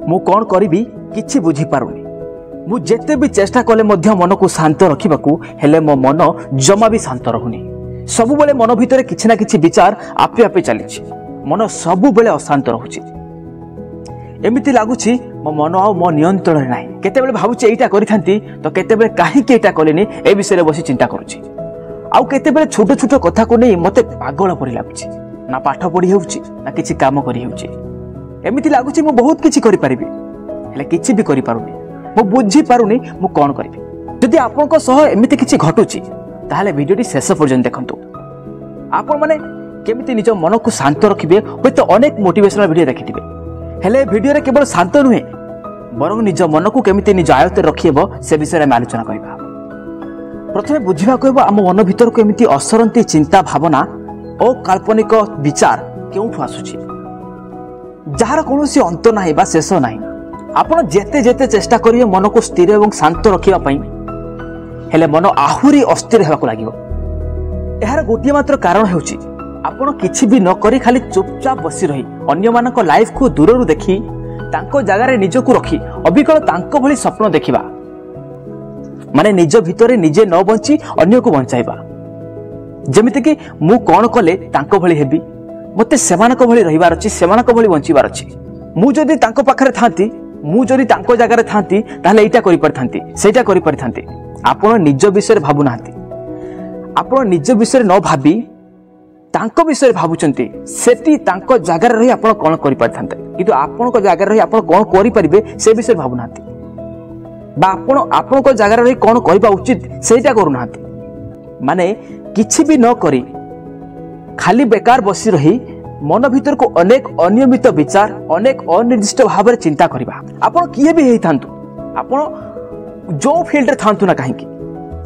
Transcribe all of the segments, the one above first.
मु कौन करी किछि बुझी पारुनी। मु जेते भी चेष्टा कले मध्य मन को शांत रखिबाकू हेले मो मन जमा भी शांत रहुनी। सबु बेले मन भितर किछि ना किछि विचार आपे आपे चलीछि। मन सबु बेले अशांत रहुछि। एमिति लागुछि मो मन आ मो नियंत्रण रे नाही। केते बेले भाबुछि एटा करिथांती तो केते बेले काहे के एटा कलेनी ए विषय रे बसी चिंता करूछि। आउ केते बेले छोट छोट कथा को नै मते पागल परि लागुछि। ना पाठ पढी हेउछि ना किछि काम करि हेउछि। एमिति लागुछि मु बहुत किछि करि परिबि हेले किछि भी करि पारुनी। मु बुझी पारुनी मु कोन करिबि। जदि आपनको सह एमिति किछि घटुछि ताहाले भिडियोटी शेष पर्यंत देखंतु। आपण माने केमिति निज मन को शांत रखिबे होय तो अनेक मोटिवेशनल वीडियो देखिथिबे। हेले वीडियो रे केवल शांत नुहे बरং निज मन को केमिति निज आयत्त रखिबो से विषय रे आलोचना करिबा। प्रथमे बुझिबा कहबो आम मन भीतर को एमिति असरंती चिंता भावना और काल्पनिक विचार केउठु आसुछि जार कोनोसी अंत नाही बा शेष नाही। आपण जेते जेते चेष्टा करिवे मन को स्थिर एवं शांत रखिबा पई हेले मन आहुरी अस्थिर हेबाकू लागिवो। एहार गोटिए मात्र कारण हेउछि आपण किछि भी न करी खाली चुपचाप बसी रही अन्य मानक लाइफ को दूररु देखि तांको जगह रे निजको रखी अबिकल तांको भली स्वप्न देखिबा माने निज भितरे निजे न बंची अन्य को बंचाइबा। जेमिति कि मु कोन कले तांको भली हेबी मते सेमानक भली रहिबार अछि सेमानक भली बंचीबार अछि। मु जदी तांको पाखरे थांती मु जदी तांको जगह रे थांती ताले एटा करि परथांती सेटा करि परथांती। आपण निज विषय भाबु नांती। आपण निज विषय न भाबी तांको विषय भाबुचंती सेटी तांको जगह रे रही आपण कोन करि परथांते किंतु आपण को जगह रे रही आपण कोन करि परिबे से विषय भाबु नांती बा आपण को जगह रे रही कोन करिबा उचित सेटा करू नांती। माने किछि भी न करी खाली बेकार बसी रही मन भीतर को अनेक अनियमित विचार अनेक अनिर्दिष्ट भाव में चिंता करबा। आपण किए भी हेई थांतु आपण जो फील्ड रे थांतु ना काहेकि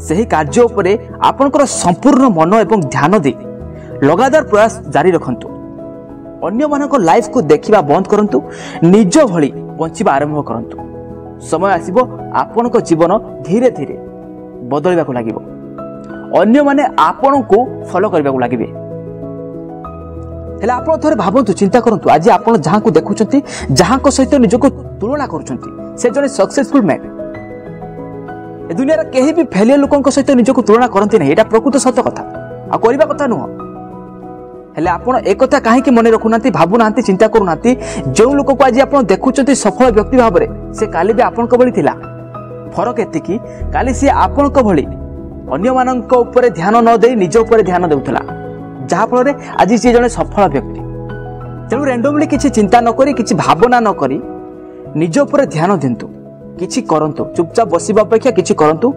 सही कार्य उपरे आपनकर संपूर्ण मन एवं ध्यान दे लगातार प्रयास जारी रखंतु। अन्य मानक लाइफ को देखिबा बंद करंतु निज भली बंचिबा आरंभ करंतु। समय आसीबो आपनक जीवन धीरे धीरे बदलिबाकू लागिबो। अन्य माने आपण को फॉलो करबाकू लागिबे। हेले आपण थोड़े भाबंतु चिंता करंतु आज आपण जहां को देखुचंती जहां को सहित निजको तुलना करूचंती से जने सक्सेसफुल मैन। ए दुनिया रे केही भी फेलियर लोकन सहित निजको तुलना करंती नै एटा प्रकृत सत्य कथा आ करबा कथा नुह। हेले आपण एक कथा काहे कि मने रखुनांती भाबु नांती चिंता करू नांती जो लोक को आज आपण देखुचंती सफल व्यक्ति भाबरे से काली भी आपण को भली थिला। फरक एति कि काली से आपण को भली अन्य मानक ऊपर ध्यान न दे निज ऊपर ध्यान देउथला जहा फल आज सी जने सफल व्यक्ति। तेणु रैंडमली किछि चिंता न करी किछि भावना न करी निज ऊपर ध्यान दिंतु किछि करंतु चुपचाप बसिबा अपेक्षा किछि करंतु।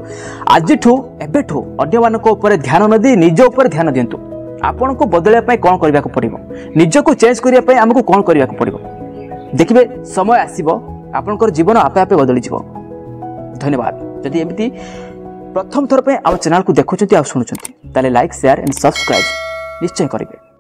आजिठू एबेठू अन्य मानक ऊपर ध्यान न दे निज ऊपर ध्यान दिंतु। आपण को बदलया पय कोन करबा को पड़िबो निज को चेंज करिया पय हमको कोन करबा को पड़िबो देखिबे समय आसीबो आपनकर जीवन आपे आपे बदली जिवो। धन्यवाद। जदि एमिति प्रथम थर पे आम चैनल को देखुचंती आ सुनुचंती ताले लाइक शेयर एंड सब्सक्राइब निश्चय करिवे।